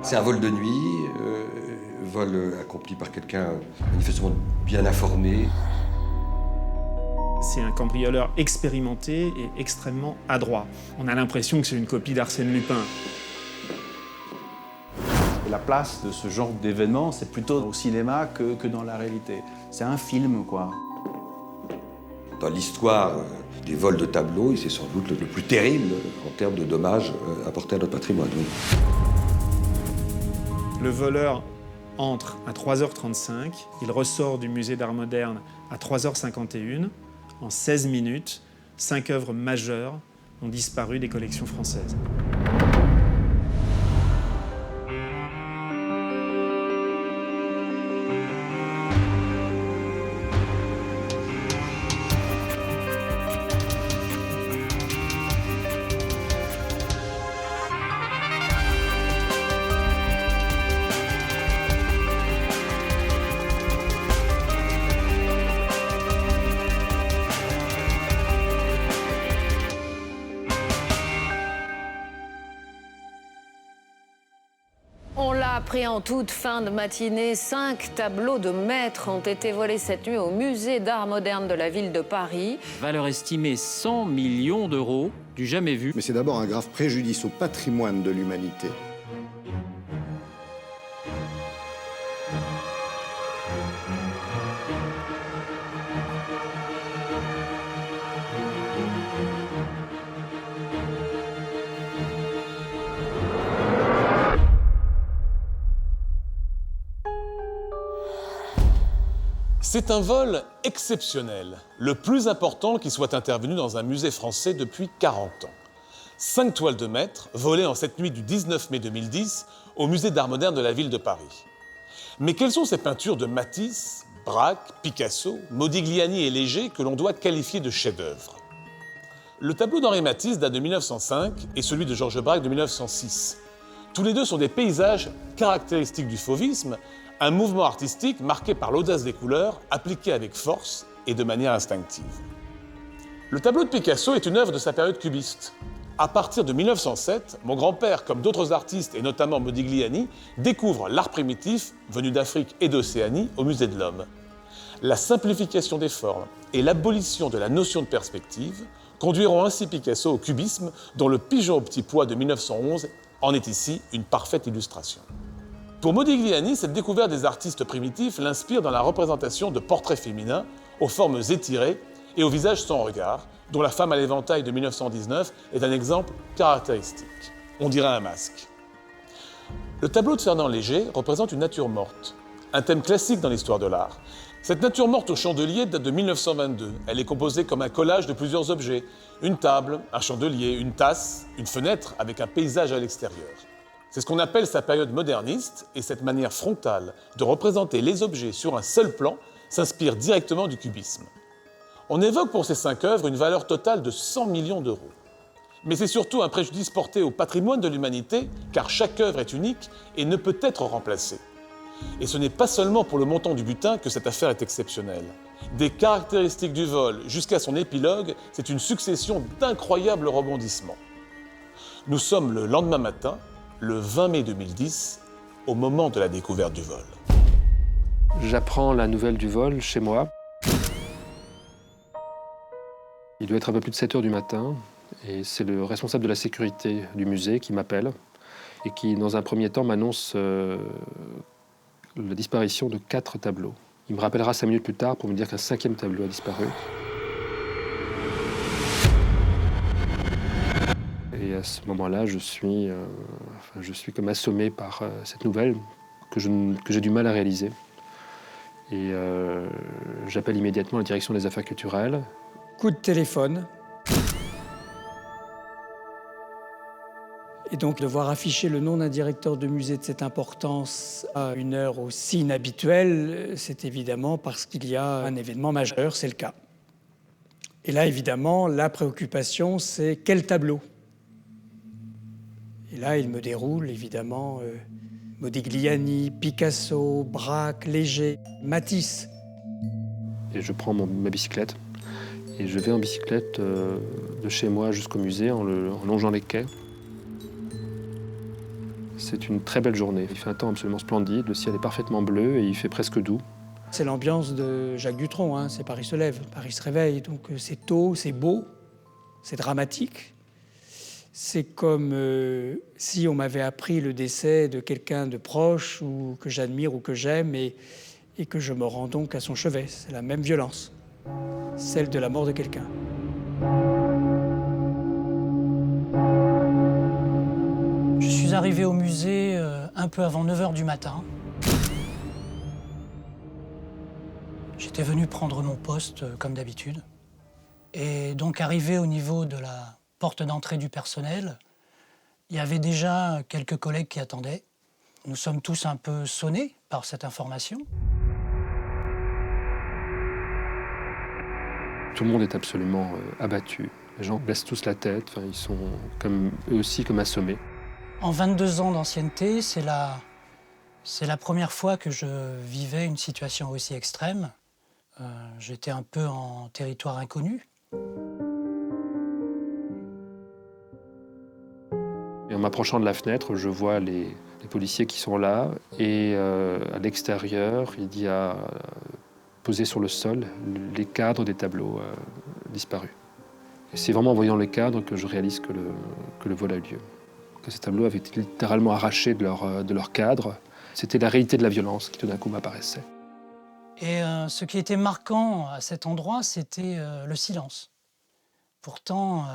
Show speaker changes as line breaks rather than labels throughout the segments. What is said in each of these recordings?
C'est un vol de nuit, vol accompli par quelqu'un manifestement bien informé.
C'est un cambrioleur expérimenté et extrêmement adroit. On a l'impression que c'est une copie d'Arsène Lupin.
La place de ce genre d'événement, c'est plutôt au cinéma que dans la réalité. C'est un film, quoi.
Dans l'histoire des vols de tableaux, c'est sans doute le plus terrible en termes de dommages apportés à notre patrimoine. Oui.
Le voleur entre à 3h35, il ressort du musée d'art moderne à 3h51. En 16 minutes, 5 œuvres majeures ont disparu des collections françaises.
On l'a appris en toute fin de matinée, 5 tableaux de maîtres ont été volés cette nuit au musée d'art moderne de la ville de Paris.
Valeur estimée 100 millions d'euros, du jamais vu.
Mais c'est d'abord un grave préjudice au patrimoine de l'humanité.
C'est un vol exceptionnel, le plus important qui soit intervenu dans un musée français depuis 40 ans. 5 toiles de maître volées en cette nuit du 19 mai 2010 au musée d'art moderne de la ville de Paris. Mais quelles sont ces peintures de Matisse, Braque, Picasso, Modigliani et Léger que l'on doit qualifier de chefs-d'œuvre? Le tableau d'Henri Matisse date de 1905 et celui de Georges Braque de 1906. Tous les deux sont des paysages caractéristiques du fauvisme, un mouvement artistique marqué par l'audace des couleurs, appliquée avec force et de manière instinctive. Le tableau de Picasso est une œuvre de sa période cubiste. À partir de 1907, mon grand-père, comme d'autres artistes, et notamment Modigliani, découvre l'art primitif, venu d'Afrique et d'Océanie, au Musée de l'Homme. La simplification des formes et l'abolition de la notion de perspective conduiront ainsi Picasso au cubisme, dont le pigeon au petit pois de 1911 en est ici une parfaite illustration. Pour Modigliani, cette découverte des artistes primitifs l'inspire dans la représentation de portraits féminins aux formes étirées et au visage sans regard, dont la femme à l'éventail de 1919 est un exemple caractéristique. On dirait un masque. Le tableau de Fernand Léger représente une nature morte, un thème classique dans l'histoire de l'art. Cette nature morte au chandelier date de 1922. Elle est composée comme un collage de plusieurs objets, une table, un chandelier, une tasse, une fenêtre avec un paysage à l'extérieur. C'est ce qu'on appelle sa période moderniste, et cette manière frontale de représenter les objets sur un seul plan s'inspire directement du cubisme. On évoque pour ces 5 œuvres une valeur totale de 100 millions d'euros. Mais c'est surtout un préjudice porté au patrimoine de l'humanité, car chaque œuvre est unique et ne peut être remplacée. Et ce n'est pas seulement pour le montant du butin que cette affaire est exceptionnelle. Des caractéristiques du vol jusqu'à son épilogue, c'est une succession d'incroyables rebondissements. Nous sommes le lendemain matin, le 20 mai 2010, au moment de la découverte du vol.
J'apprends la nouvelle du vol chez moi. Il doit être un peu plus de 7 h du matin et c'est le responsable de la sécurité du musée qui m'appelle et qui, dans un premier temps, m'annonce la disparition de 4 tableaux. Il me rappellera 5 minutes plus tard pour me dire qu'un 5e tableau a disparu. Et à ce moment-là, je suis comme assommé par cette nouvelle que j'ai du mal à réaliser. Et j'appelle immédiatement la direction des affaires culturelles.
Coup de téléphone. Et donc, de voir afficher le nom d'un directeur de musée de cette importance à une heure aussi inhabituelle, c'est évidemment parce qu'il y a un événement majeur, c'est le cas. Et là, évidemment, la préoccupation, c'est quel tableau ? Et là, il me déroule, évidemment, Modigliani, Picasso, Braque, Léger, Matisse.
Et je prends ma bicyclette et je vais en bicyclette de chez moi jusqu'au musée en longeant les quais. C'est une très belle journée. Il fait un temps absolument splendide, le ciel est parfaitement bleu et il fait presque doux.
C'est l'ambiance de Jacques Dutronc, hein. C'est Paris se lève, Paris se réveille. Donc c'est tôt, c'est beau, c'est dramatique. C'est comme si on m'avait appris le décès de quelqu'un de proche ou que j'admire ou que j'aime et que je me rends donc à son chevet. C'est la même violence, celle de la mort de quelqu'un.
Je suis arrivé au musée un peu avant 9 h du matin. J'étais venu prendre mon poste comme d'habitude. Et donc arrivé au niveau de la porte d'entrée du personnel, il y avait déjà quelques collègues qui attendaient. Nous sommes tous un peu sonnés par cette information.
Tout le monde est absolument abattu. Les gens baissent tous la tête, enfin, ils sont comme, eux aussi comme assommés.
En 22 ans d'ancienneté, c'est la première fois que je vivais une situation aussi extrême. J'étais un peu en territoire inconnu.
Et en m'approchant de la fenêtre, je vois les policiers qui sont là et à l'extérieur, il y a posé sur le sol les cadres des tableaux disparus. Et c'est vraiment en voyant les cadres que je réalise que le vol a eu lieu. Que ces tableaux avaient été littéralement arrachés de leur cadre. C'était la réalité de la violence qui tout d'un coup m'apparaissait.
Et ce qui était marquant à cet endroit, c'était le silence. Pourtant,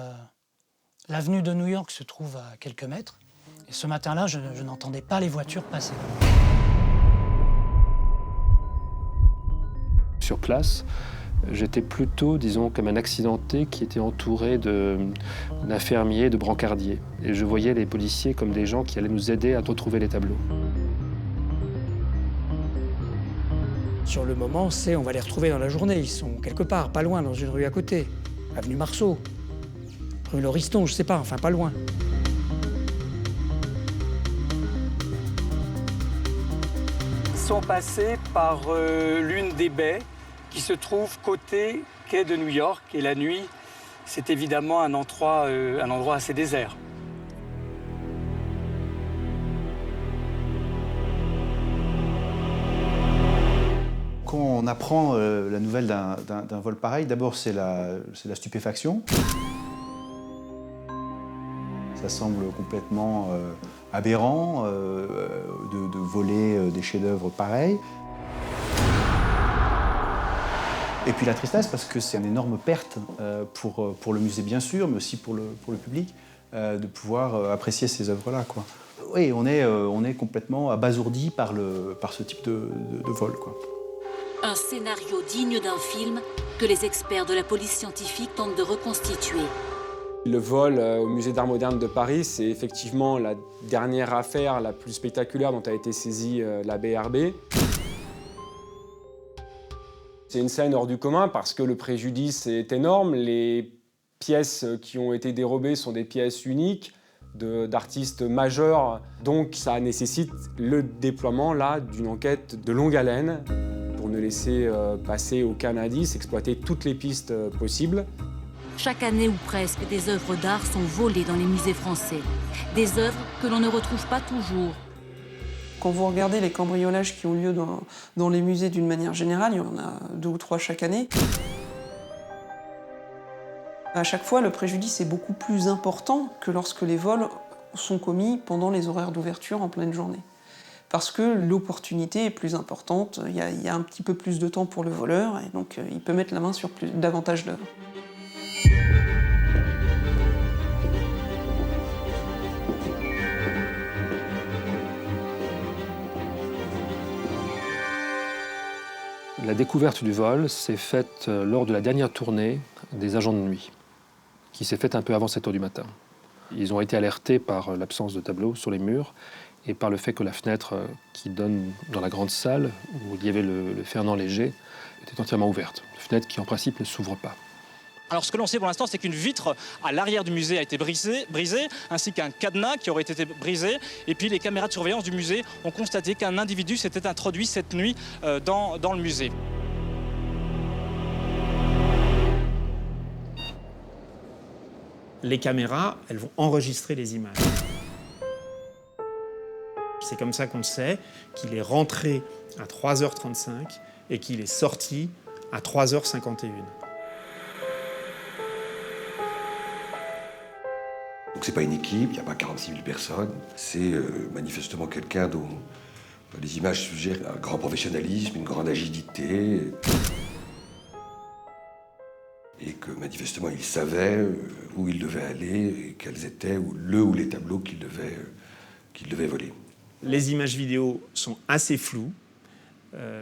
l'avenue de New York se trouve à quelques mètres. Et ce matin-là, je n'entendais pas les voitures passer.
Sur place, j'étais plutôt, disons, comme un accidenté qui était entouré d'infirmiers, de brancardiers. Et je voyais les policiers comme des gens qui allaient nous aider à retrouver les tableaux.
Sur le moment, on va les retrouver dans la journée. Ils sont quelque part, pas loin, dans une rue à côté. Avenue Marceau, rue Lauriston, je sais pas, enfin pas loin. Ils sont passés par l'une des baies qui se trouve côté quai de New York. Et la nuit, c'est évidemment un endroit assez désert.
Quand on apprend la nouvelle d'un vol pareil, d'abord c'est la stupéfaction. Ça semble complètement aberrant de voler des chefs-d'œuvre pareils. Et puis la tristesse, parce que c'est une énorme perte pour le musée bien sûr, mais aussi pour le public, de pouvoir apprécier ces œuvres-là, quoi. Oui, on est complètement abasourdi par ce type de vol, quoi.
Un scénario digne d'un film que les experts de la police scientifique tentent de reconstituer.
Le vol au musée d'art moderne de Paris, c'est effectivement la dernière affaire la plus spectaculaire dont a été saisie la BRB. C'est une scène hors du commun parce que le préjudice est énorme. Les pièces qui ont été dérobées sont des pièces uniques d'artistes majeurs. Donc ça nécessite le déploiement là d'une enquête de longue haleine pour ne laisser passer aucun indice, exploiter toutes les pistes possibles.
Chaque année ou presque, des œuvres d'art sont volées dans les musées français. Des œuvres que l'on ne retrouve pas toujours.
Quand vous regardez les cambriolages qui ont lieu dans les musées d'une manière générale, il y en a 2 ou 3 chaque année. À chaque fois, le préjudice est beaucoup plus important que lorsque les vols sont commis pendant les horaires d'ouverture en pleine journée. Parce que l'opportunité est plus importante, il y a un petit peu plus de temps pour le voleur, et donc il peut mettre la main sur davantage d'œuvres.
La découverte du vol s'est faite lors de la dernière tournée des agents de nuit, qui s'est faite un peu avant 7 h du matin. Ils ont été alertés par l'absence de tableaux sur les murs et par le fait que la fenêtre qui donne dans la grande salle, où il y avait le Fernand Léger, était entièrement ouverte. Une fenêtre qui, en principe, ne s'ouvre pas.
Alors ce que l'on sait pour l'instant, c'est qu'une vitre à l'arrière du musée a été brisée, ainsi qu'un cadenas qui aurait été brisé. Et puis les caméras de surveillance du musée ont constaté qu'un individu s'était introduit cette nuit dans le musée.
Les caméras, elles vont enregistrer les images. C'est comme ça qu'on sait qu'il est rentré à 3h35 et qu'il est sorti à 3h51.
Donc c'est pas une équipe, il n'y a pas 46 000 personnes. C'est manifestement quelqu'un dont les images suggèrent un grand professionnalisme, une grande agilité. Et que manifestement il savait où il devait aller et quels étaient ou les tableaux qu'il devait voler.
Les images vidéo sont assez floues.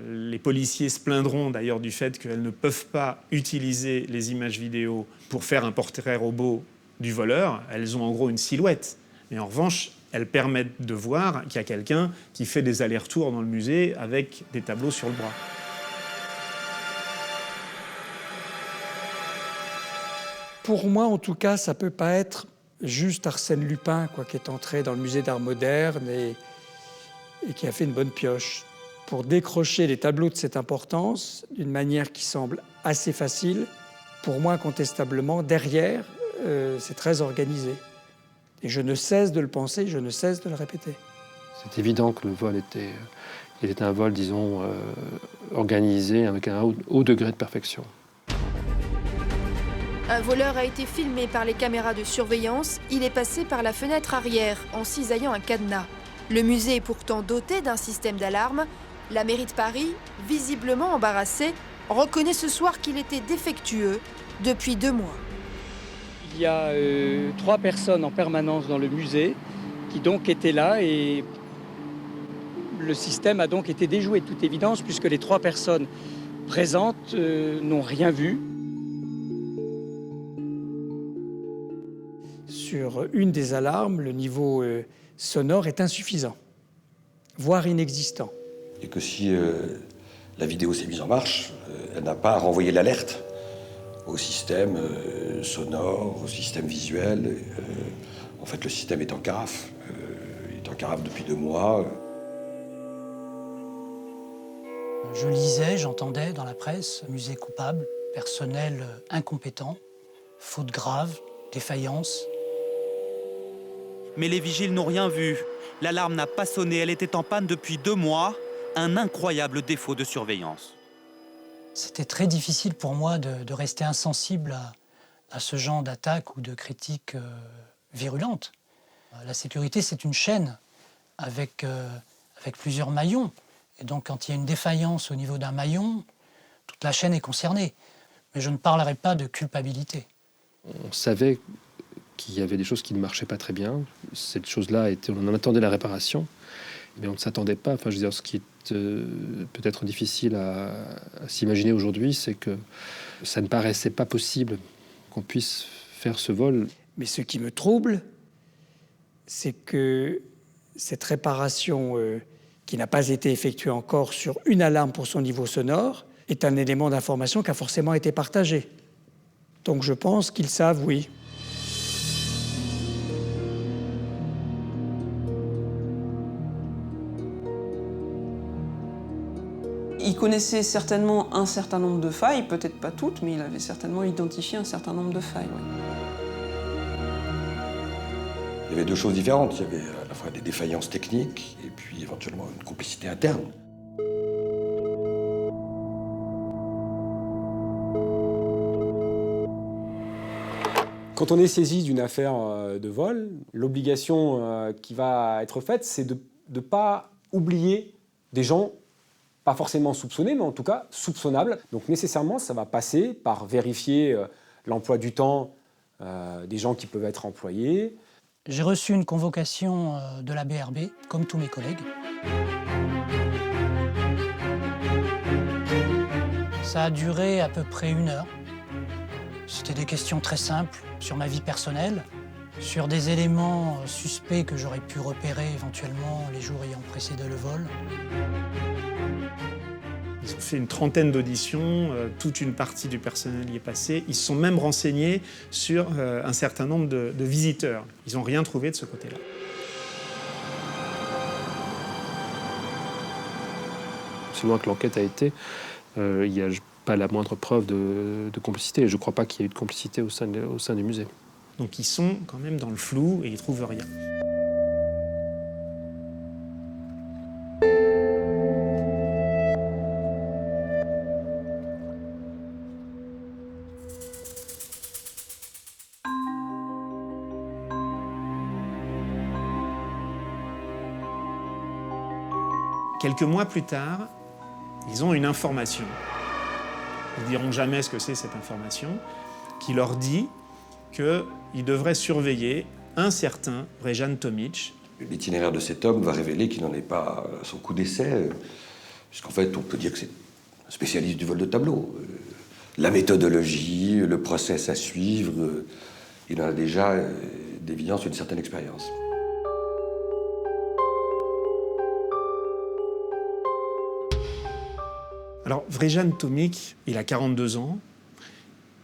Les policiers se plaindront d'ailleurs du fait qu'elles ne peuvent pas utiliser les images vidéo pour faire un portrait robot du voleur. Elles ont en gros une silhouette. Mais en revanche, elles permettent de voir qu'il y a quelqu'un qui fait des allers-retours dans le musée avec des tableaux sur le bras.
Pour moi, en tout cas, ça ne peut pas être juste Arsène Lupin qui est entré dans le musée d'art moderne et qui a fait une bonne pioche. Pour décrocher les tableaux de cette importance, d'une manière qui semble assez facile, pour moi, incontestablement, derrière, c'est très organisé. Et je ne cesse de le penser, je ne cesse de le répéter.
C'est évident que le vol était un vol, disons, organisé avec un haut degré de perfection.
Un voleur a été filmé par les caméras de surveillance. Il est passé par la fenêtre arrière en cisaillant un cadenas. Le musée est pourtant doté d'un système d'alarme. La mairie de Paris, visiblement embarrassée, reconnaît ce soir qu'il était défectueux depuis 2 mois.
Il y a 3 personnes en permanence dans le musée qui donc étaient là et le système a donc été déjoué de toute évidence puisque les 3 personnes présentes n'ont rien vu. Sur une des alarmes, le niveau sonore est insuffisant, voire inexistant.
Et que si la vidéo s'est mise en marche, elle n'a pas renvoyé l'alerte au système sonore, au système visuel. En fait, le système est en carafe. Il est en carafe depuis 2 mois.
Je lisais, j'entendais dans la presse, musée coupable, personnel incompétent, faute grave, défaillance.
Mais les vigiles n'ont rien vu. L'alarme n'a pas sonné, elle était en panne depuis 2 mois. Un incroyable défaut de surveillance.
C'était très difficile pour moi de rester insensible à ce genre d'attaque ou de critique virulente. La sécurité, c'est une chaîne avec plusieurs maillons. Et donc, quand il y a une défaillance au niveau d'un maillon, toute la chaîne est concernée. Mais je ne parlerai pas de culpabilité.
On savait qu'il y avait des choses qui ne marchaient pas très bien. Cette chose-là, on en attendait la réparation. Mais on ne s'attendait pas. Enfin, je veux dire, ce qui est peut-être difficile à s'imaginer aujourd'hui, c'est que ça ne paraissait pas possible qu'on puisse faire ce vol.
Mais ce qui me trouble, c'est que cette réparation qui n'a pas été effectuée encore sur une alarme pour son niveau sonore est un élément d'information qui a forcément été partagé. Donc je pense qu'ils savent, oui.
Il connaissait certainement un certain nombre de failles, peut-être pas toutes, mais il avait certainement identifié un certain nombre de failles. Ouais.
Il y avait 2 choses différentes. Il y avait à la fois des défaillances techniques et puis éventuellement une complicité interne.
Quand on est saisi d'une affaire de vol, l'obligation qui va être faite, c'est de ne pas oublier des gens pas forcément soupçonnés, mais en tout cas soupçonnables. Donc nécessairement, ça va passer par vérifier l'emploi du temps des gens qui peuvent être employés.
J'ai reçu une convocation de la BRB, comme tous mes collègues. Ça a duré à peu près 1 heure. C'était des questions très simples sur ma vie personnelle, sur des éléments suspects que j'aurais pu repérer éventuellement les jours ayant précédé le vol.
Ils ont fait une 30aine d'auditions, toute une partie du personnel y est passé. Ils se sont même renseignés sur un certain nombre de visiteurs. Ils n'ont rien trouvé de ce côté-là.
C'est loin que l'enquête a été, il n'y a pas la moindre preuve de complicité. Et je ne crois pas qu'il y ait eu de complicité au sein du musée.
Donc ils sont quand même dans le flou et ils ne trouvent rien. Quelques mois plus tard, ils ont une information. Ils ne diront jamais ce que c'est cette information, qui leur dit qu'ils devraient surveiller un certain Vrejan Tomic.
L'itinéraire de cet homme va révéler qu'il n'en est pas à son coup d'essai, puisqu'en fait, on peut dire que c'est un spécialiste du vol de tableau. La méthodologie, le process à suivre, il en a déjà d'évidence une certaine expérience.
Alors, Vrejan Tomic, il a 42 ans,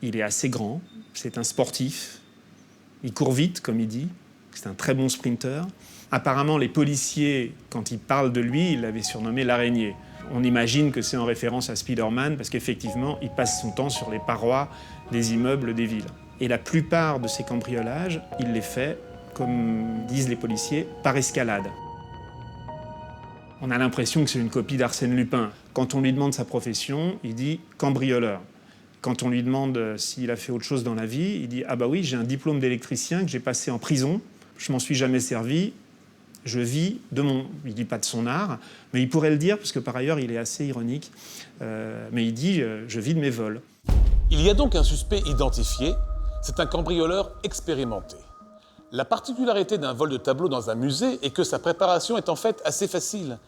il est assez grand, c'est un sportif, il court vite, comme il dit, c'est un très bon sprinter. Apparemment, les policiers, quand ils parlent de lui, ils l'avaient surnommé l'araignée. On imagine que c'est en référence à Spider-Man, parce qu'effectivement, il passe son temps sur les parois des immeubles des villes. Et la plupart de ces cambriolages, il les fait, comme disent les policiers, par escalade. On a l'impression que c'est une copie d'Arsène Lupin. Quand on lui demande sa profession, il dit cambrioleur. Quand on lui demande s'il a fait autre chose dans la vie, il dit « Ah bah oui, j'ai un diplôme d'électricien que j'ai passé en prison, je m'en suis jamais servi, je vis de mon... » Il ne dit pas de son art, mais il pourrait le dire, parce que par ailleurs, il est assez ironique. Mais il dit « Je vis de mes vols ».
Il y a donc un suspect identifié, c'est un cambrioleur expérimenté. La particularité d'un vol de tableau dans un musée est que sa préparation est en fait assez facile.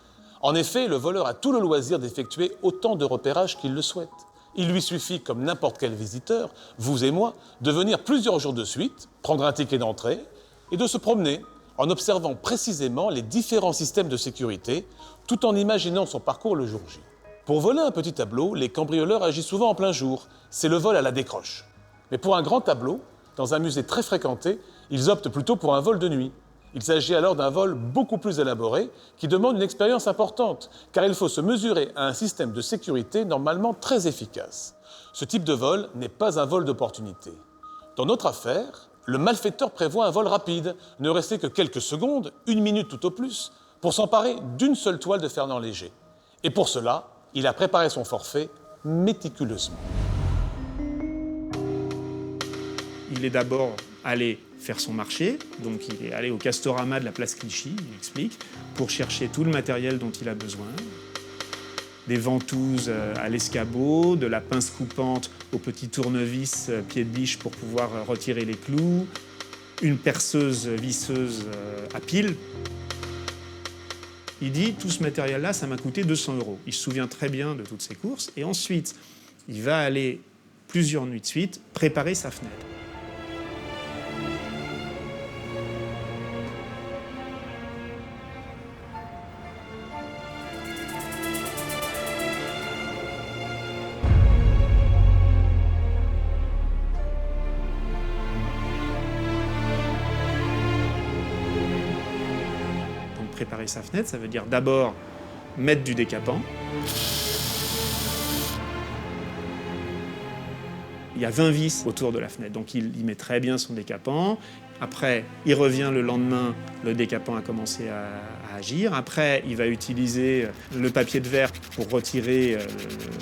En effet, le voleur a tout le loisir d'effectuer autant de repérages qu'il le souhaite. Il lui suffit, comme n'importe quel visiteur, vous et moi, de venir plusieurs jours de suite, prendre un ticket d'entrée et de se promener en observant précisément les différents systèmes de sécurité, tout en imaginant son parcours le jour J. Pour voler un petit tableau, les cambrioleurs agissent souvent en plein jour. C'est le vol à la décroche. Mais pour un grand tableau, dans un musée très fréquenté, ils optent plutôt pour un vol de nuit. Il s'agit alors d'un vol beaucoup plus élaboré qui demande une expérience importante, car il faut se mesurer à un système de sécurité normalement très efficace. Ce type de vol n'est pas un vol d'opportunité. Dans notre affaire, le malfaiteur prévoit un vol rapide, ne restait que quelques secondes, 1 minute tout au plus, pour s'emparer d'une seule toile de Fernand Léger. Et pour cela, il a préparé son forfait méticuleusement.
Il est d'abord allé faire son marché, donc il est allé au Castorama de la place Clichy, il explique, pour chercher tout le matériel dont il a besoin. Des ventouses à l'escabeau, de la pince coupante au petit tournevis pied de biche pour pouvoir retirer les clous, une perceuse visseuse à pile. Il dit, tout ce matériel-là, ça m'a coûté 200 €. Il se souvient très bien de toutes ses courses. Et ensuite, il va aller, plusieurs nuits de suite, préparer sa fenêtre. Préparer sa fenêtre, ça veut dire d'abord mettre du décapant. Il y a 20 vis autour de la fenêtre, donc il met très bien son décapant. Après, il revient le lendemain, le décapant a commencé à agir. Après, il va utiliser le papier de verre pour retirer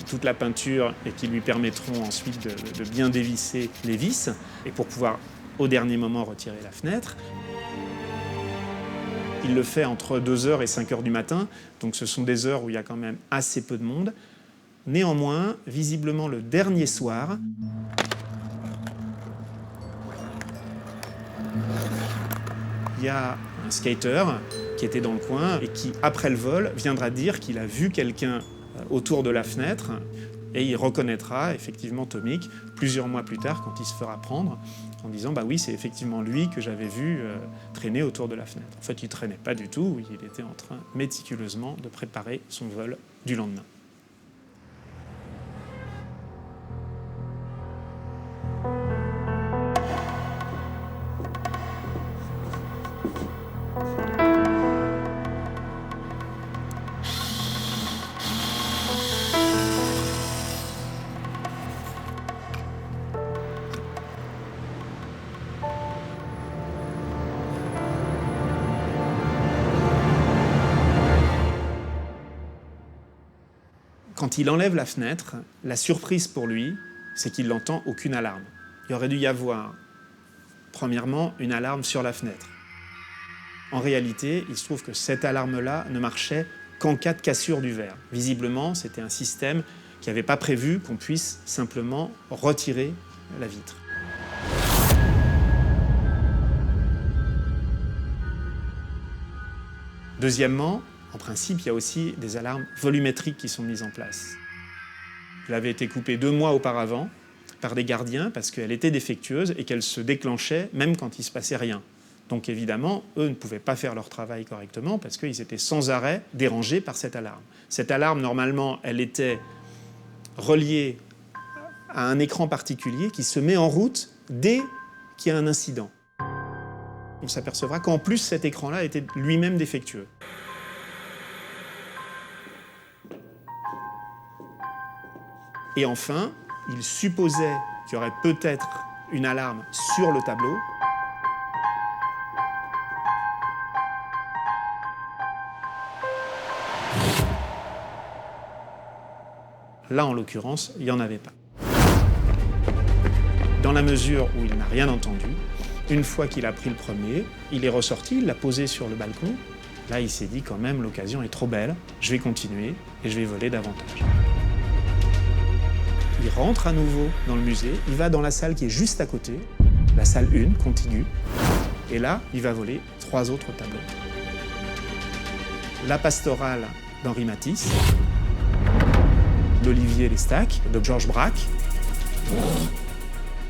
toute la peinture et qui lui permettront ensuite de bien dévisser les vis et pour pouvoir, au dernier moment, retirer la fenêtre. Il le fait entre 2h et 5h du matin, donc ce sont des heures où il y a quand même assez peu de monde. Néanmoins, visiblement le dernier soir, il y a un skater qui était dans le coin et qui, après le vol, viendra dire qu'il a vu quelqu'un autour de la fenêtre et il reconnaîtra effectivement Tomic plusieurs mois plus tard quand il se fera prendre en disant « bah oui, c'est effectivement lui que j'avais vu traîner autour de la fenêtre ». En fait, il ne traînait pas du tout, il était en train méticuleusement de préparer son vol du lendemain. Quand il enlève la fenêtre, la surprise pour lui, c'est qu'il n'entend aucune alarme. Il aurait dû y avoir, premièrement, une alarme sur la fenêtre. En réalité, il se trouve que cette alarme-là ne marchait qu'en cas de cassure du verre. Visiblement, c'était un système qui n'avait pas prévu qu'on puisse simplement retirer la vitre. Deuxièmement, en principe, il y a aussi des alarmes volumétriques qui sont mises en place. Elle avait été coupée 2 mois auparavant par des gardiens parce qu'elle était défectueuse et qu'elle se déclenchait même quand il ne se passait rien. Donc évidemment, eux ne pouvaient pas faire leur travail correctement parce qu'ils étaient sans arrêt dérangés par cette alarme. Cette alarme, normalement, elle était reliée à un écran particulier qui se met en route dès qu'il y a un incident. On s'apercevra qu'en plus, cet écran-là était lui-même défectueux. Et enfin, il supposait qu'il y aurait peut-être une alarme sur le tableau. Là, en l'occurrence, il n'y en avait pas. Dans la mesure où il n'a rien entendu, une fois qu'il a pris le premier, il est ressorti, il l'a posé sur le balcon. Là, il s'est dit quand même, l'occasion est trop belle, je vais continuer et je vais voler davantage. Il rentre à nouveau dans le musée, il va dans la salle qui est juste à côté, la salle 1, contiguë, et là, il va voler 3 autres tableaux. La pastorale d'Henri Matisse, d'Olivier Lestac, de Georges Braque,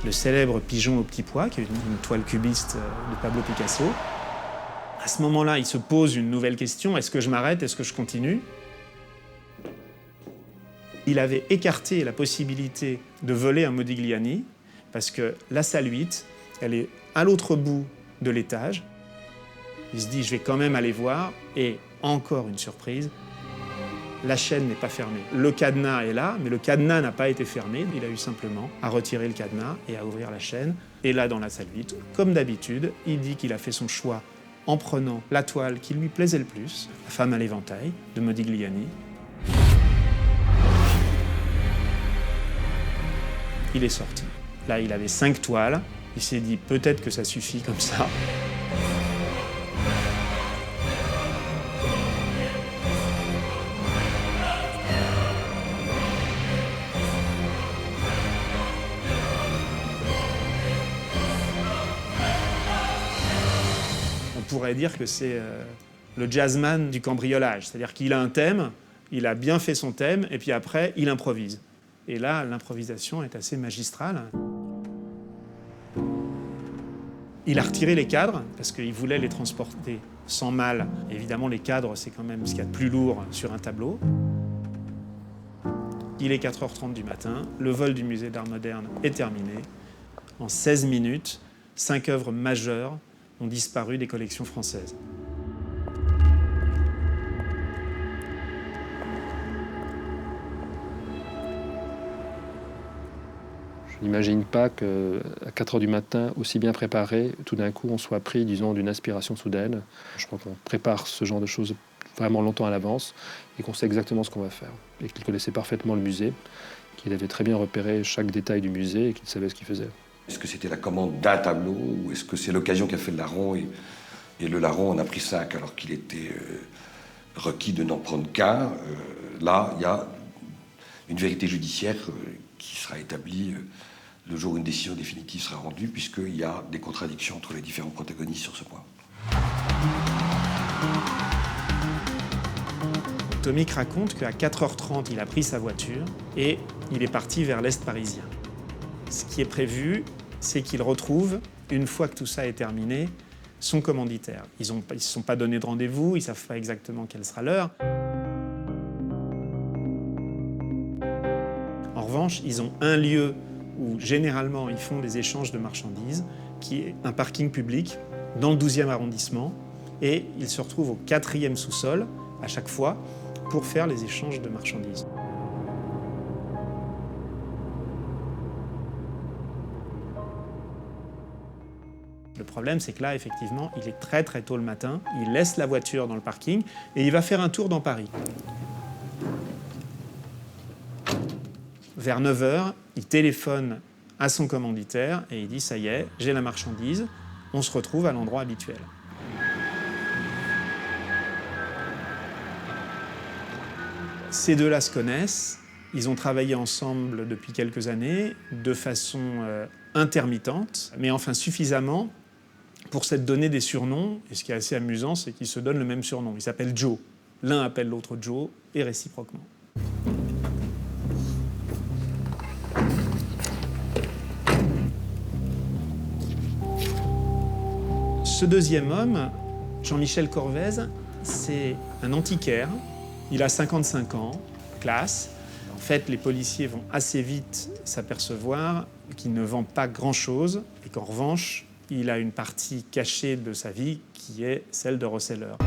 le célèbre Pigeon au petit pois, qui est une toile cubiste de Pablo Picasso. À ce moment-là, il se pose une nouvelle question, est-ce que je m'arrête, est-ce que je continue ? Il avait écarté la possibilité de voler un Modigliani, parce que la salle 8, elle est à l'autre bout de l'étage. Il se dit, je vais quand même aller voir, et encore une surprise, la chaîne n'est pas fermée. Le cadenas est là, mais le cadenas n'a pas été fermé. Il a eu simplement à retirer le cadenas et à ouvrir la chaîne. Et là, dans la salle 8, comme d'habitude, il dit qu'il a fait son choix en prenant la toile qui lui plaisait le plus, La femme à l'éventail, de Modigliani. Il est sorti. Là, il avait 5 toiles. Il s'est dit, peut-être que ça suffit comme ça. On pourrait dire que c'est le jazzman du cambriolage. C'est-à-dire qu'il a un thème, il a bien fait son thème, et puis après, il improvise. Et là, l'improvisation est assez magistrale. Il a retiré les cadres, parce qu'il voulait les transporter sans mal. Évidemment, les cadres, c'est quand même ce qu'il y a de plus lourd sur un tableau. Il est 4h30 du matin, le vol du musée d'art moderne est terminé. En 16 minutes, 5 œuvres majeures ont disparu des collections françaises.
Je n'imagine pas qu'à 4h du matin, aussi bien préparé, tout d'un coup, on soit pris, disons, d'une inspiration soudaine. Je crois qu'on prépare ce genre de choses vraiment longtemps à l'avance et qu'on sait exactement ce qu'on va faire. Et qu'il connaissait parfaitement le musée, qu'il avait très bien repéré chaque détail du musée et qu'il savait ce qu'il faisait.
Est-ce que c'était la commande d'un tableau ou est-ce que c'est l'occasion qu'a fait le larron et le larron en a pris 5 alors qu'il était requis de n'en prendre qu'un. Là, il y a une vérité judiciaire qui sera établie le jour où une décision définitive sera rendue, puisqu'il y a des contradictions entre les différents protagonistes sur ce point.
Tomic raconte qu'à 4h30, il a pris sa voiture et il est parti vers l'Est parisien. Ce qui est prévu, c'est qu'il retrouve, une fois que tout ça est terminé, son commanditaire. Ils ne se sont pas donné de rendez-vous, ils ne savent pas exactement quelle sera l'heure. En revanche, ils ont un lieu où généralement ils font des échanges de marchandises, qui est un parking public dans le 12e arrondissement, et ils se retrouvent au 4e sous-sol à chaque fois pour faire les échanges de marchandises. Le problème, c'est que là, effectivement, il est très très tôt le matin, il laisse la voiture dans le parking et il va faire un tour dans Paris. Vers 9h, il téléphone à son commanditaire et il dit « ça y est, j'ai la marchandise, on se retrouve à l'endroit habituel ». Ces deux-là se connaissent, ils ont travaillé ensemble depuis quelques années, de façon intermittente, mais enfin suffisamment pour s'être donné des surnoms. Et ce qui est assez amusant, c'est qu'ils se donnent le même surnom. Ils s'appellent Joe. L'un appelle l'autre Joe, et réciproquement. Ce deuxième homme, Jean-Michel Corvez, c'est un antiquaire. Il a 55 ans, classe. En fait, les policiers vont assez vite s'apercevoir qu'il ne vend pas grand-chose et qu'en revanche, il a une partie cachée de sa vie qui est celle de receleur.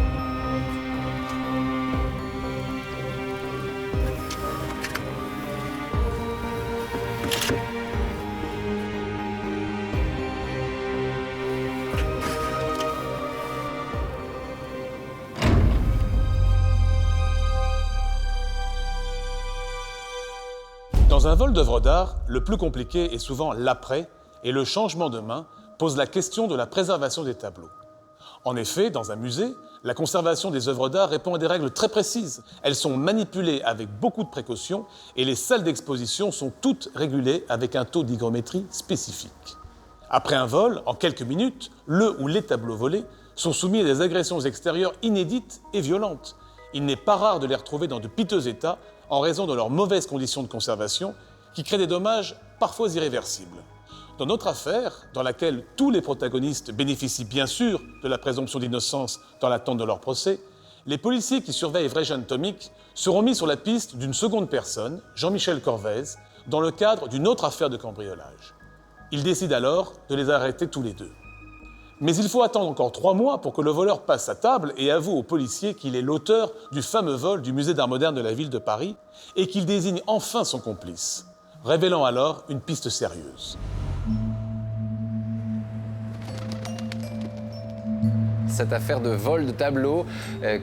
Dans un vol d'œuvres d'art, le plus compliqué est souvent l'après, et le changement de main pose la question de la préservation des tableaux. En effet, dans un musée, la conservation des œuvres d'art répond à des règles très précises. Elles sont manipulées avec beaucoup de précautions et les salles d'exposition sont toutes régulées avec un taux d'hygrométrie spécifique. Après un vol, en quelques minutes, le ou les tableaux volés sont soumis à des agressions extérieures inédites et violentes. Il n'est pas rare de les retrouver dans de piteux états en raison de leurs mauvaises conditions de conservation qui créent des dommages parfois irréversibles. Dans notre affaire, dans laquelle tous les protagonistes bénéficient bien sûr de la présomption d'innocence dans l'attente de leur procès, les policiers qui surveillent Vrejan Tomic seront mis sur la piste d'une seconde personne, Jean-Michel Corvez, dans le cadre d'une autre affaire de cambriolage. Ils décident alors de les arrêter tous les deux. Mais il faut attendre encore 3 mois pour que le voleur passe à table et avoue aux policiers qu'il est l'auteur du fameux vol du musée d'art moderne de la ville de Paris et qu'il désigne enfin son complice, révélant alors une piste sérieuse.
Cette affaire de vol de tableaux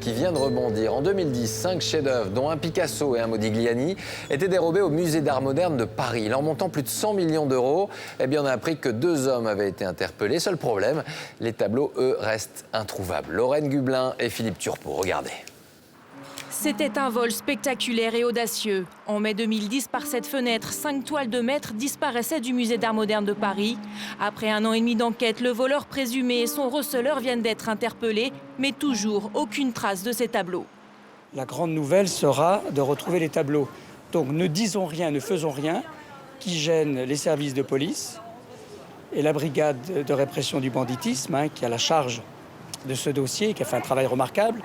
qui vient de rebondir. En 2010, 5 chefs-d'œuvre, dont un Picasso et un Modigliani, étaient dérobés au musée d'art moderne de Paris. Leur montant plus de 100 millions d'euros. Eh bien, on a appris que 2 hommes avaient été interpellés. Seul problème, les tableaux, eux, restent introuvables. Lorraine Gublin et Philippe Turpot, regardez.
C'était un vol spectaculaire et audacieux. En mai 2010, par cette fenêtre, 5 toiles de maître disparaissaient du musée d'art moderne de Paris. Après 1 an et demi d'enquête, le voleur présumé et son receleur viennent d'être interpellés, mais toujours aucune trace de ces tableaux.
La grande nouvelle sera de retrouver les tableaux. Donc ne disons rien, ne faisons rien qui gêne les services de police et la brigade de répression du banditisme, qui a la charge de ce dossier, qui a fait un travail remarquable.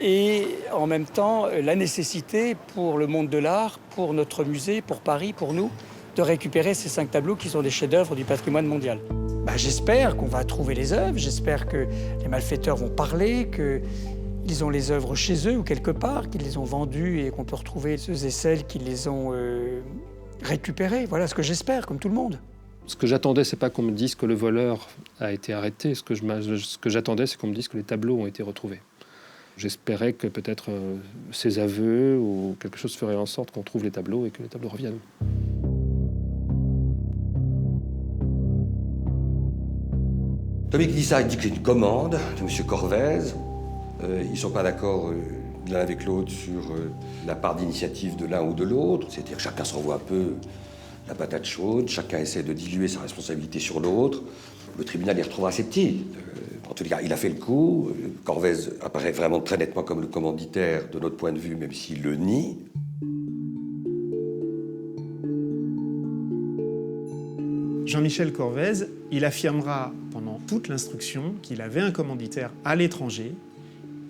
Et en même temps, la nécessité pour le monde de l'art, pour notre musée, pour Paris, pour nous, de récupérer ces 5 tableaux qui sont des chefs-d'œuvre du patrimoine mondial. J'espère qu'on va trouver les œuvres, j'espère que les malfaiteurs vont parler, qu'ils ont les œuvres chez eux ou quelque part, qu'ils les ont vendues et qu'on peut retrouver ceux et celles qui les ont récupérées. Voilà ce que j'espère, comme tout le monde.
Ce que j'attendais, c'est pas qu'on me dise que le voleur a été arrêté. Ce que j'attendais, c'est qu'on me dise que les tableaux ont été retrouvés. J'espérais que peut-être ses aveux ou quelque chose ferait en sorte qu'on trouve les tableaux et que les tableaux reviennent.
Tomic Lissa dit que c'est une commande de M. Corvez. Ils ne sont pas d'accord l'un avec l'autre sur la part d'initiative de l'un ou de l'autre. C'est-à-dire que chacun se renvoie un peu la patate chaude, chacun essaie de diluer sa responsabilité sur l'autre. Le tribunal les retrouvera sceptiques. En tout cas, il a fait le coup. Corvez apparaît vraiment très nettement comme le commanditaire de notre point de vue, même s'il le nie.
Jean-Michel Corvez, il affirmera pendant toute l'instruction qu'il avait un commanditaire à l'étranger.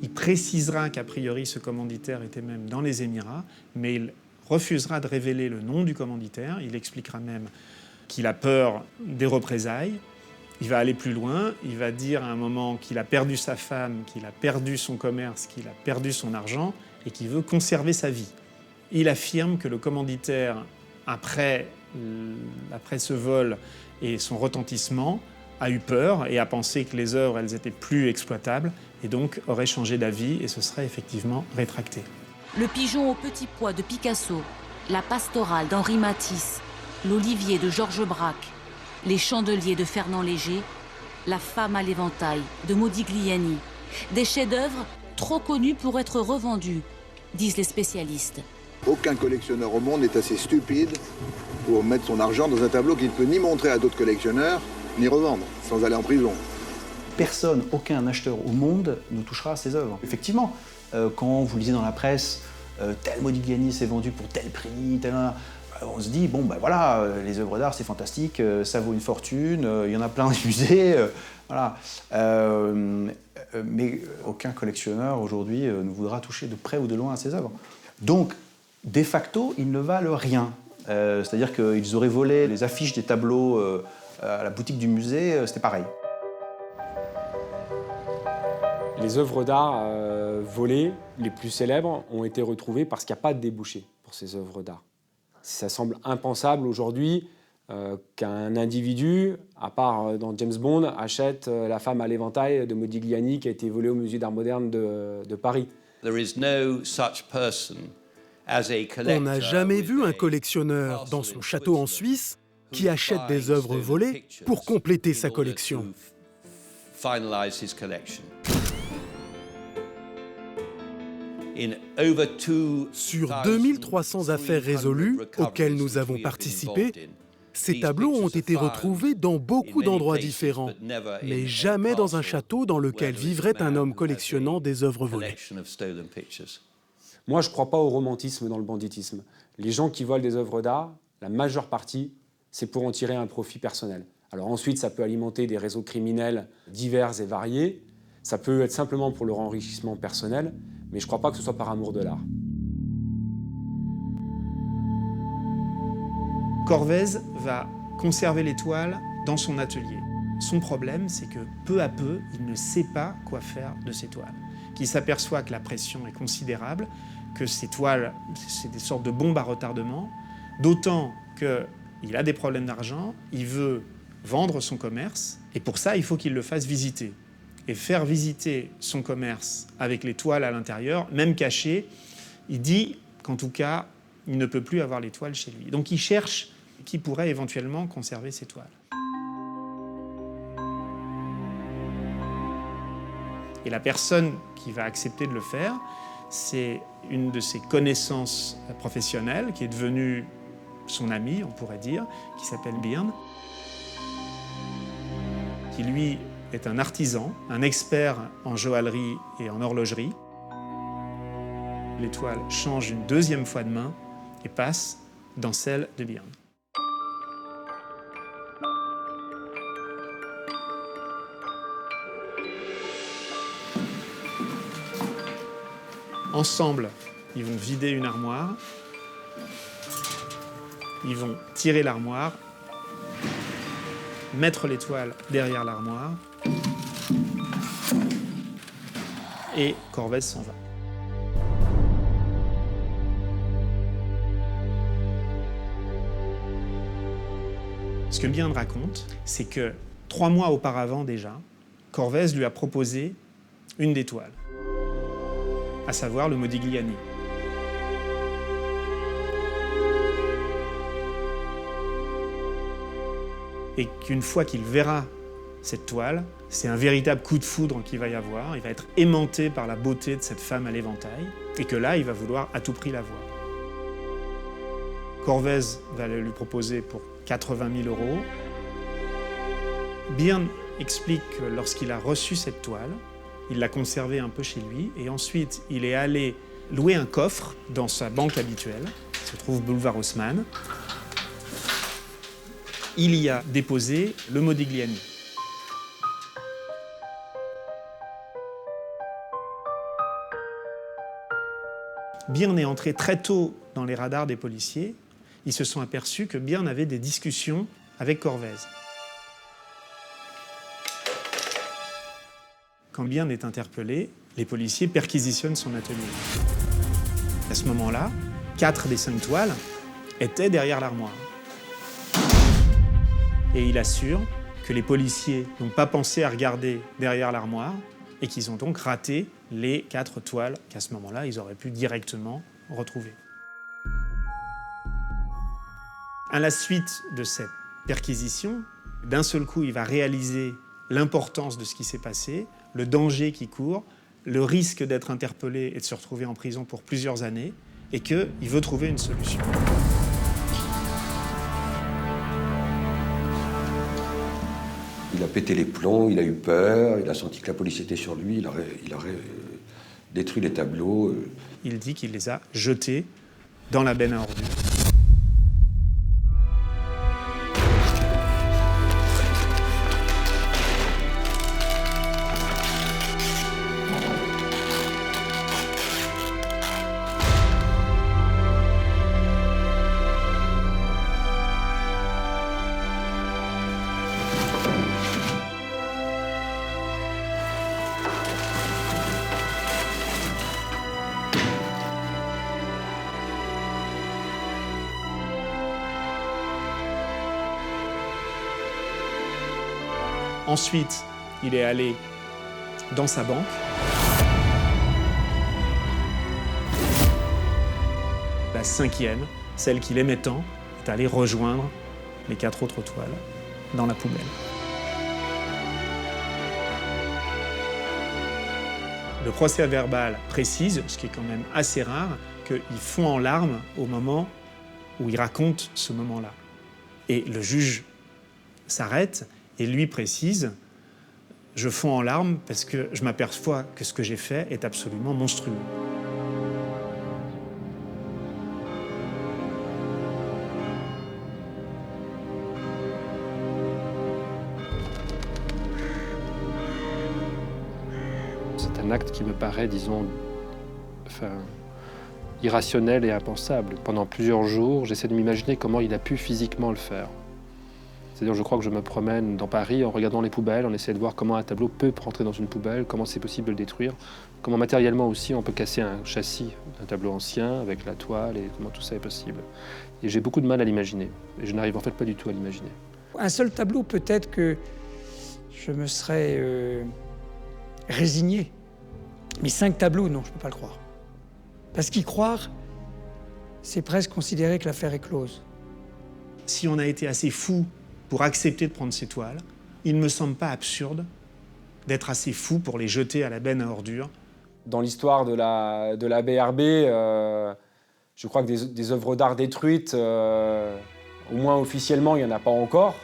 Il précisera qu'a priori ce commanditaire était même dans les Émirats, mais il refusera de révéler le nom du commanditaire. Il expliquera même qu'il a peur des représailles. Il va aller plus loin, il va dire à un moment qu'il a perdu sa femme, qu'il a perdu son commerce, qu'il a perdu son argent et qu'il veut conserver sa vie. Il affirme que le commanditaire, après ce vol et son retentissement, a eu peur et a pensé que les œuvres, elles étaient plus exploitables et donc aurait changé d'avis et se serait effectivement rétracté.
Le pigeon au petit pois de Picasso, la pastorale d'Henri Matisse, l'olivier de Georges Braque, les chandeliers de Fernand Léger, la femme à l'éventail de Modigliani. Des chefs-d'œuvre trop connus pour être revendus, disent les spécialistes.
Aucun collectionneur au monde n'est assez stupide pour mettre son argent dans un tableau qu'il ne peut ni montrer à d'autres collectionneurs, ni revendre, sans aller en prison.
Personne, aucun acheteur au monde ne touchera à ces œuvres. Effectivement, quand vous lisez dans la presse, tel Modigliani s'est vendu pour tel prix, on se dit, bon ben voilà, les œuvres d'art c'est fantastique, ça vaut une fortune, il y en a plein des musées, voilà. Mais aucun collectionneur aujourd'hui ne voudra toucher de près ou de loin à ces œuvres. Donc, de facto, ils ne valent rien. C'est-à-dire qu'ils auraient volé les affiches des tableaux à la boutique du musée, c'était pareil.
Les œuvres d'art volées, les plus célèbres, ont été retrouvées parce qu'il n'y a pas de débouché pour ces œuvres d'art. Ça semble impensable aujourd'hui qu'un individu, à part dans James Bond, achète la femme à l'éventail de Modigliani qui a été volée au musée d'art moderne de Paris.
On n'a jamais vu un collectionneur dans son château en Suisse qui achète des œuvres volées pour compléter sa collection. Sur 2300 affaires résolues auxquelles nous avons participé, ces tableaux ont été retrouvés dans beaucoup d'endroits différents, mais jamais dans un château dans lequel vivrait un homme collectionnant des œuvres volées.
Moi, je ne crois pas au romantisme dans le banditisme. Les gens qui volent des œuvres d'art, la majeure partie, c'est pour en tirer un profit personnel. Alors ensuite, ça peut alimenter des réseaux criminels divers et variés. Ça peut être simplement pour leur enrichissement personnel, mais je ne crois pas que ce soit par amour de l'art.
Corvèze va conserver les toiles dans son atelier. Son problème, c'est que peu à peu, il ne sait pas quoi faire de ces toiles. Qu'il s'aperçoit que la pression est considérable, que ces toiles, c'est des sortes de bombes à retardement, d'autant qu'il a des problèmes d'argent, il veut vendre son commerce, et pour ça, il faut qu'il le fasse visiter. Et faire visiter son commerce avec les toiles à l'intérieur, même cachées, il dit qu'en tout cas, il ne peut plus avoir les toiles chez lui. Donc il cherche qui pourrait éventuellement conserver ces toiles. Et la personne qui va accepter de le faire, c'est une de ses connaissances professionnelles, qui est devenue son amie, on pourrait dire, qui s'appelle Byrne, qui lui est un artisan, un expert en joaillerie et en horlogerie. Les toiles changent une deuxième fois de main et passent dans celle de Byrne. Ensemble, ils vont vider une armoire, ils vont tirer l'armoire, mettre les toiles derrière l'armoire, et Corvèze s'en va. Ce que Byrne raconte, c'est que 3 mois auparavant déjà, Corvèze lui a proposé une des toiles, à savoir le Modigliani. Et qu'une fois qu'il verra cette toile, c'est un véritable coup de foudre qu'il va y avoir. Il va être aimanté par la beauté de cette femme à l'éventail, et que là, il va vouloir à tout prix la voir. Corvèze va le lui proposer pour 80 000 €. Byrne explique que lorsqu'il a reçu cette toile, il l'a conservée un peu chez lui, et ensuite il est allé louer un coffre dans sa banque habituelle, qui se trouve boulevard Haussmann. Il y a déposé le Modigliani. Byrne est entré très tôt dans les radars des policiers. Ils se sont aperçus que Byrne avait des discussions avec Corvèze. Quand Byrne est interpellé, les policiers perquisitionnent son atelier. À ce moment-là, 4 des 5 toiles étaient derrière l'armoire. Et il assure que les policiers n'ont pas pensé à regarder derrière l'armoire et qu'ils ont donc raté les 4 toiles qu'à ce moment-là, ils auraient pu directement retrouver. À la suite de cette perquisition, d'un seul coup, il va réaliser l'importance de ce qui s'est passé, le danger qui court, le risque d'être interpellé et de se retrouver en prison pour plusieurs années, et qu'il veut trouver une solution.
Il a pété les plombs, il a eu peur, il a senti que la police était sur lui, il aurait détruit les tableaux.
Il dit qu'il les a jetés dans la benne à ordures. Ensuite, il est allé dans sa banque. La cinquième, celle qu'il aimait tant, est allée rejoindre les 4 autres toiles dans la poubelle. Le procès-verbal précise, ce qui est quand même assez rare, qu'il fond en larmes au moment où il raconte ce moment-là. Et le juge s'arrête et lui précise « Je fonds en larmes parce que je m'aperçois que ce que j'ai fait est absolument monstrueux ».
C'est un acte qui me paraît, disons, irrationnel et impensable. Pendant plusieurs jours, j'essaie de m'imaginer comment il a pu physiquement le faire. C'est-à-dire, je crois que je me promène dans Paris en regardant les poubelles, on essaie de voir comment un tableau peut rentrer dans une poubelle, comment c'est possible de le détruire, comment matériellement aussi on peut casser un châssis d'un tableau ancien avec la toile et comment tout ça est possible. Et j'ai beaucoup de mal à l'imaginer. Et je n'arrive en fait pas du tout à l'imaginer.
Un seul tableau, peut-être que je me serais résigné. Mais 5 tableaux, non, je ne peux pas le croire. Parce qu'y croire, c'est presque considérer que l'affaire est close.
Si on a été assez fou pour accepter de prendre ces toiles, il ne me semble pas absurde d'être assez fou pour les jeter à la benne à ordures.
Dans l'histoire de la BRB, je crois que des œuvres d'art détruites, au moins officiellement, il n'y en a pas encore.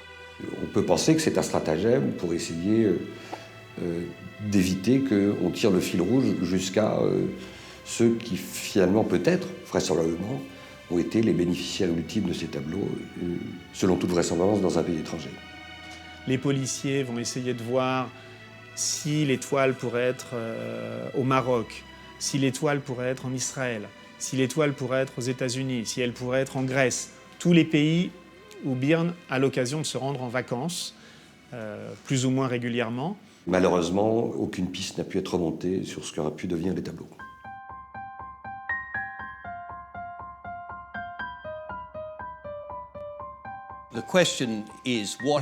On peut penser que c'est un stratagème pour essayer d'éviter qu'on tire le fil rouge jusqu'à ceux qui finalement, peut-être, vraisemblablement, ont été les bénéficiaires ultimes de ces tableaux, selon toute vraisemblance, dans un pays étranger.
Les policiers vont essayer de voir si les toiles pourraient être au Maroc, si les toiles pourraient être en Israël, si les toiles pourraient être aux États-Unis, si elles pourraient être en Grèce. Tous les pays où Byrne a l'occasion de se rendre en vacances, plus ou moins régulièrement.
Malheureusement, aucune piste n'a pu être remontée sur ce qu'auraient pu devenir les tableaux.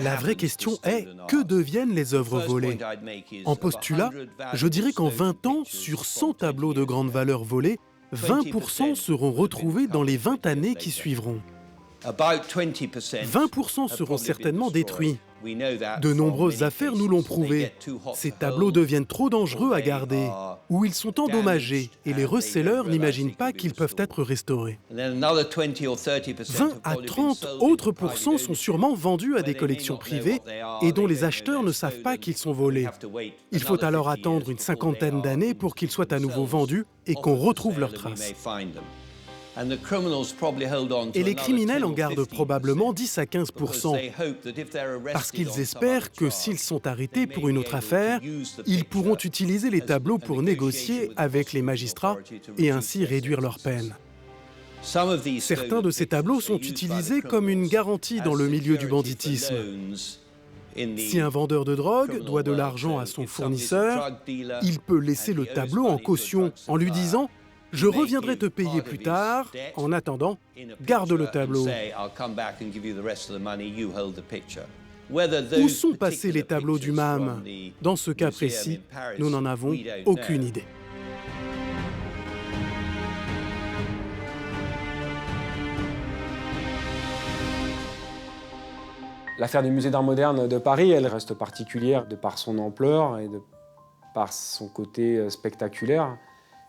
La vraie question est, que deviennent les œuvres volées? En postulat, je dirais qu'en 20 ans, sur 100 tableaux de grande valeur volés, 20% seront retrouvés dans les 20 années qui suivront. 20% seront certainement détruits. De nombreuses affaires nous l'ont prouvé. Ces tableaux deviennent trop dangereux à garder, ou ils sont endommagés, et les resellers n'imaginent pas qu'ils peuvent être restaurés. 20 à 30 autres pourcents sont sûrement vendus à des collections privées et dont les acheteurs ne savent pas qu'ils sont volés. Il faut alors attendre une cinquantaine d'années pour qu'ils soient à nouveau vendus et qu'on retrouve leurs traces. Et les criminels en gardent probablement 10 à 15%, parce qu'ils espèrent que s'ils sont arrêtés pour une autre affaire, ils pourront utiliser les tableaux pour négocier avec les magistrats et ainsi réduire leur peine. Certains de ces tableaux sont utilisés comme une garantie dans le milieu du banditisme. Si un vendeur de drogue doit de l'argent à son fournisseur, il peut laisser le tableau en caution en lui disant « Je reviendrai te payer plus tard. En attendant, garde le tableau. » Où sont passés les tableaux du MAM? Dans ce cas précis, nous n'en avons aucune idée.
L'affaire du musée d'art moderne de Paris, elle reste particulière de par son ampleur et par son côté spectaculaire.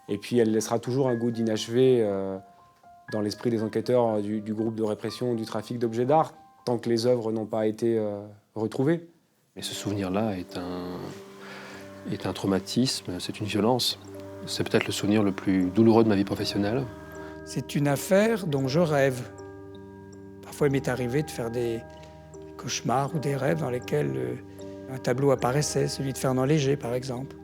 Et puis elle laissera toujours un goût d'inachevé dans l'esprit des enquêteurs du groupe de répression du trafic d'objets d'art, tant que les œuvres n'ont pas été retrouvées.
Mais ce souvenir-là est un traumatisme, c'est une violence. C'est peut-être le souvenir le plus douloureux de ma vie professionnelle.
C'est une affaire dont je rêve. Parfois, il m'est arrivé de faire des cauchemars ou des rêves dans lesquels un tableau apparaissait, celui de Fernand Léger, par exemple.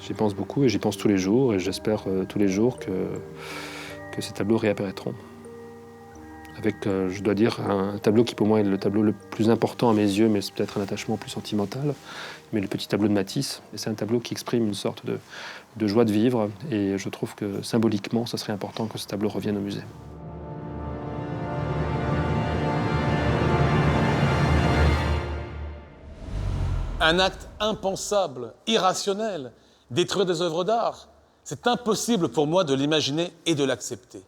J'y pense beaucoup et j'y pense tous les jours, et j'espère tous les jours que ces tableaux réapparaîtront. Avec, je dois dire, un tableau qui pour moi est le tableau le plus important à mes yeux, mais c'est peut-être un attachement plus sentimental, mais le petit tableau de Matisse. Et c'est un tableau qui exprime une sorte de joie de vivre, et je trouve que symboliquement, ça serait important que ce tableau revienne au musée.
Un acte impensable, irrationnel, détruire des œuvres d'art. C'est impossible pour moi de l'imaginer et de l'accepter.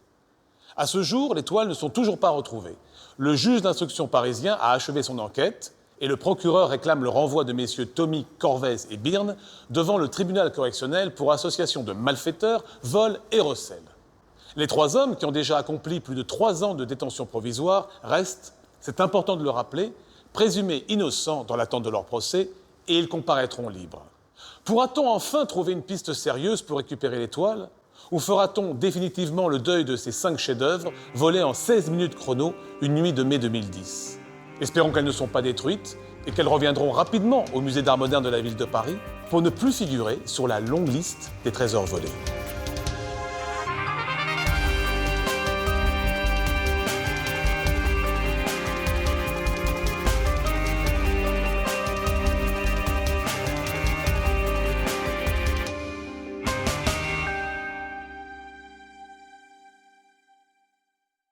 À ce jour, les toiles ne sont toujours pas retrouvées. Le juge d'instruction parisien a achevé son enquête et le procureur réclame le renvoi de messieurs Tommy, Corvez et Byrne devant le tribunal correctionnel pour association de malfaiteurs, vol et recel. Les 3 hommes, qui ont déjà accompli plus de 3 ans de détention provisoire, restent, c'est important de le rappeler, présumés innocents dans l'attente de leur procès, et ils comparaîtront libres. Pourra-t-on enfin trouver une piste sérieuse pour récupérer les toiles ? Ou fera-t-on définitivement le deuil de ces 5 chefs-d'œuvre volés en 16 minutes chrono une nuit de mai 2010 ? Espérons qu'elles ne sont pas détruites et qu'elles reviendront rapidement au musée d'art moderne de la ville de Paris pour ne plus figurer sur la longue liste des trésors volés.